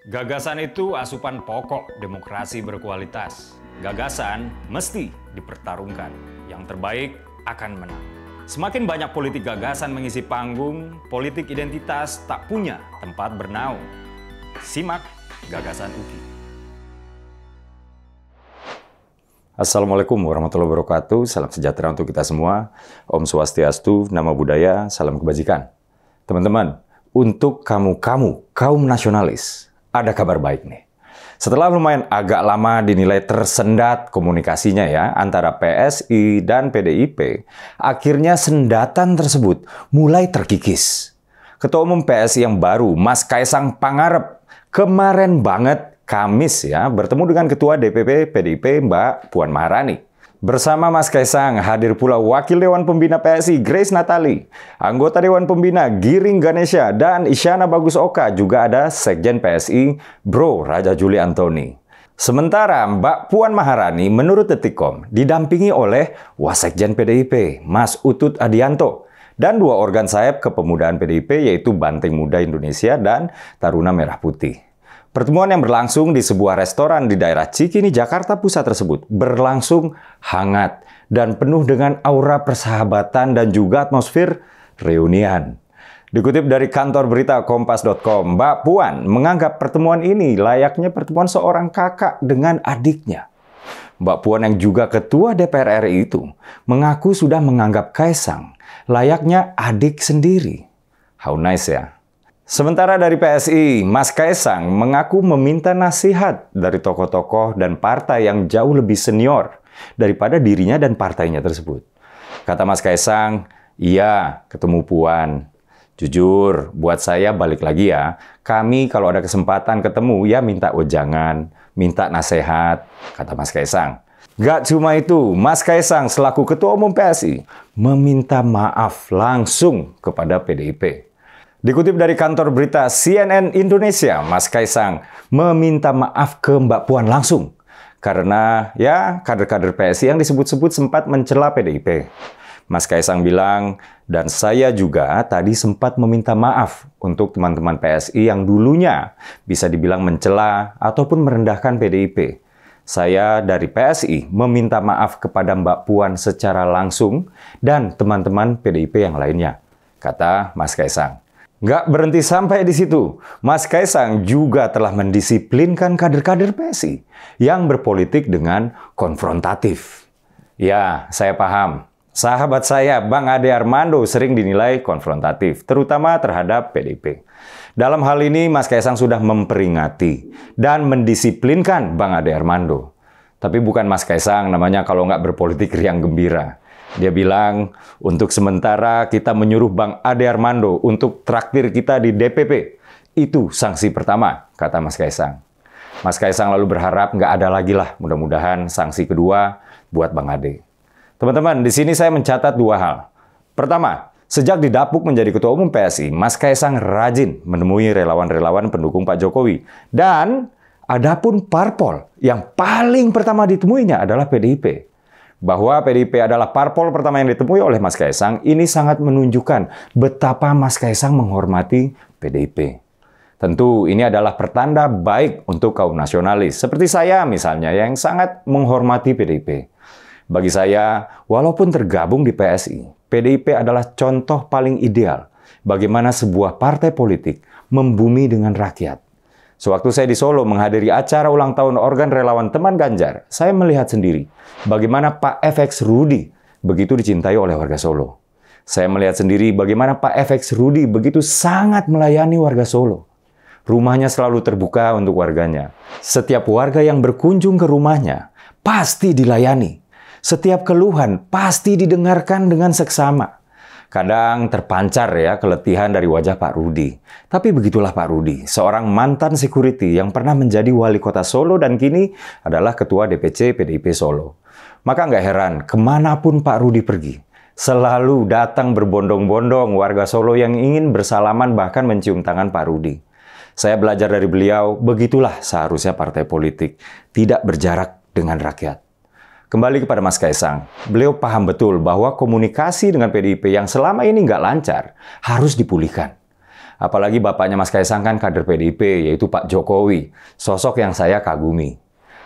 Gagasan itu asupan pokok demokrasi berkualitas. Gagasan mesti dipertarungkan. Yang terbaik akan menang. Semakin banyak politik gagasan mengisi panggung, politik identitas tak punya tempat bernaung. Simak Gagasan UKI. Assalamualaikum warahmatullahi wabarakatuh. Salam sejahtera untuk kita semua. Om Swastiastu, Namo Buddhaya, salam kebajikan. Teman-teman, untuk kamu kaum nasionalis, ada kabar baik nih. Setelah lumayan agak lama dinilai tersendat komunikasinya ya antara PSI dan PDIP, akhirnya sendatan tersebut mulai terkikis. Ketua Umum PSI yang baru, Mas Kaisang Pangarep, kemarin banget Kamis ya bertemu dengan Ketua DPP PDIP Mbak Puan Maharani. Bersama Mas Kaisang hadir pula Wakil Dewan Pembina PSI Grace Natali, anggota Dewan Pembina Giring Ganesha, dan Isyana Bagus Oka, juga ada Sekjen PSI Bro Raja Juli Antoni. Sementara Mbak Puan Maharani menurut Detikcom didampingi oleh Wasekjen PDIP Mas Utut Adianto dan dua organ sayap kepemudaan PDIP yaitu Banteng Muda Indonesia dan Taruna Merah Putih. Pertemuan yang berlangsung di sebuah restoran di daerah Cikini, Jakarta Pusat tersebut berlangsung hangat dan penuh dengan aura persahabatan dan juga atmosfer reunian. Dikutip dari kantor berita Kompas.com, Mbak Puan menganggap pertemuan ini layaknya pertemuan seorang kakak dengan adiknya. Mbak Puan yang juga Ketua DPR RI itu mengaku sudah menganggap Kaisang layaknya adik sendiri. How nice ya. Sementara dari PSI, Mas Kaisang mengaku meminta nasihat dari tokoh-tokoh dan partai yang jauh lebih senior daripada dirinya dan partainya tersebut. Kata Mas Kaisang, iya ketemu Puan. Jujur, buat saya balik lagi ya, kami kalau ada kesempatan ketemu ya minta wejangan, minta nasihat, kata Mas Kaisang. Gak cuma itu, Mas Kaisang selaku Ketua Umum PSI meminta maaf langsung kepada PDIP. Dikutip dari kantor berita CNN Indonesia, Mas Kaisang meminta maaf ke Mbak Puan langsung. Karena ya kader-kader PSI yang disebut-sebut sempat mencela PDIP. Mas Kaisang bilang, dan saya juga tadi sempat meminta maaf untuk teman-teman PSI yang dulunya bisa dibilang mencela ataupun merendahkan PDIP. Saya dari PSI meminta maaf kepada Mbak Puan secara langsung dan teman-teman PDIP yang lainnya, kata Mas Kaisang. Nggak berhenti sampai di situ, Mas Kaisang juga telah mendisiplinkan kader-kader PSI yang berpolitik dengan konfrontatif. Ya, saya paham. Sahabat saya, Bang Ade Armando sering dinilai konfrontatif, terutama terhadap PDIP. Dalam hal ini, Mas Kaisang sudah memperingati dan mendisiplinkan Bang Ade Armando. Tapi bukan Mas Kaisang namanya kalau nggak berpolitik riang gembira. Dia bilang, untuk sementara kita menyuruh Bang Ade Armando untuk traktir kita di DPP. Itu sanksi pertama, kata Mas Kaisang. Mas Kaisang lalu berharap nggak ada lagi lah, mudah-mudahan sanksi kedua buat Bang Ade. Teman-teman, di sini saya mencatat dua hal. Pertama, sejak didapuk menjadi Ketua Umum PSI, Mas Kaisang rajin menemui relawan-relawan pendukung Pak Jokowi. Dan adapun parpol yang paling pertama ditemuinya adalah PDIP. Bahwa PDIP adalah parpol pertama yang ditemui oleh Mas Kaisang, ini sangat menunjukkan betapa Mas Kaisang menghormati PDIP. Tentu ini adalah pertanda baik untuk kaum nasionalis, seperti saya misalnya yang sangat menghormati PDIP. Bagi saya, walaupun tergabung di PSI, PDIP adalah contoh paling ideal bagaimana sebuah partai politik membumi dengan rakyat. Sewaktu saya di Solo menghadiri acara ulang tahun organ relawan teman Ganjar, saya melihat sendiri bagaimana Pak FX Rudi begitu dicintai oleh warga Solo. Saya melihat sendiri bagaimana Pak FX Rudi begitu sangat melayani warga Solo. Rumahnya selalu terbuka untuk warganya. Setiap warga yang berkunjung ke rumahnya pasti dilayani. Setiap keluhan pasti didengarkan dengan seksama. Kadang terpancar ya keletihan dari wajah Pak Rudi. Tapi begitulah Pak Rudi, seorang mantan security yang pernah menjadi wali kota Solo dan kini adalah Ketua DPC PDIP Solo. Maka nggak heran, kemanapun Pak Rudi pergi, selalu datang berbondong-bondong warga Solo yang ingin bersalaman bahkan mencium tangan Pak Rudi. Saya belajar dari beliau, begitulah seharusnya partai politik, tidak berjarak dengan rakyat. Kembali kepada Mas Kaisang, beliau paham betul bahwa komunikasi dengan PDIP yang selama ini nggak lancar harus dipulihkan. Apalagi bapaknya Mas Kaisang kan kader PDIP, yaitu Pak Jokowi, sosok yang saya kagumi.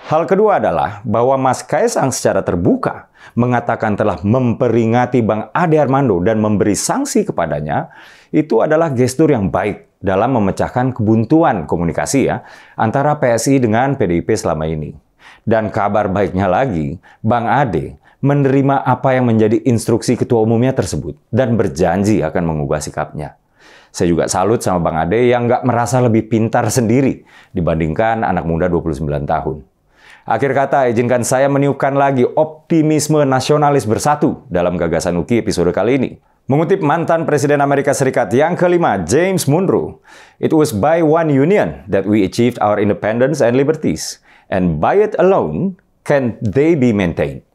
Hal kedua adalah bahwa Mas Kaisang secara terbuka mengatakan telah memperingati Bang Ade Armando dan memberi sanksi kepadanya, itu adalah gestur yang baik dalam memecahkan kebuntuan komunikasi antara PSI dengan PDIP selama ini. Dan kabar baiknya lagi, Bang Ade menerima apa yang menjadi instruksi ketua umumnya tersebut dan berjanji akan mengubah sikapnya. Saya juga salut sama Bang Ade yang nggak merasa lebih pintar sendiri dibandingkan anak muda 29 tahun. Akhir kata, izinkan saya meniupkan lagi optimisme nasionalis bersatu dalam Gagasan UKI episode kali ini. Mengutip mantan Presiden Amerika Serikat yang kelima, James Monroe, "It was by one union that we achieved our independence and liberties, and by it alone can they be maintained."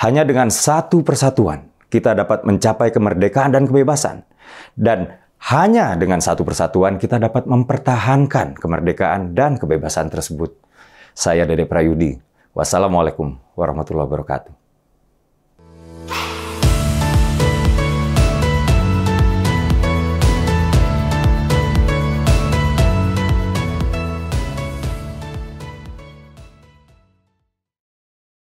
Hanya dengan satu persatuan, kita dapat mencapai kemerdekaan dan kebebasan. Dan hanya dengan satu persatuan, kita dapat mempertahankan kemerdekaan dan kebebasan tersebut. Saya Dede Prayudi. Wassalamualaikum warahmatullahi wabarakatuh.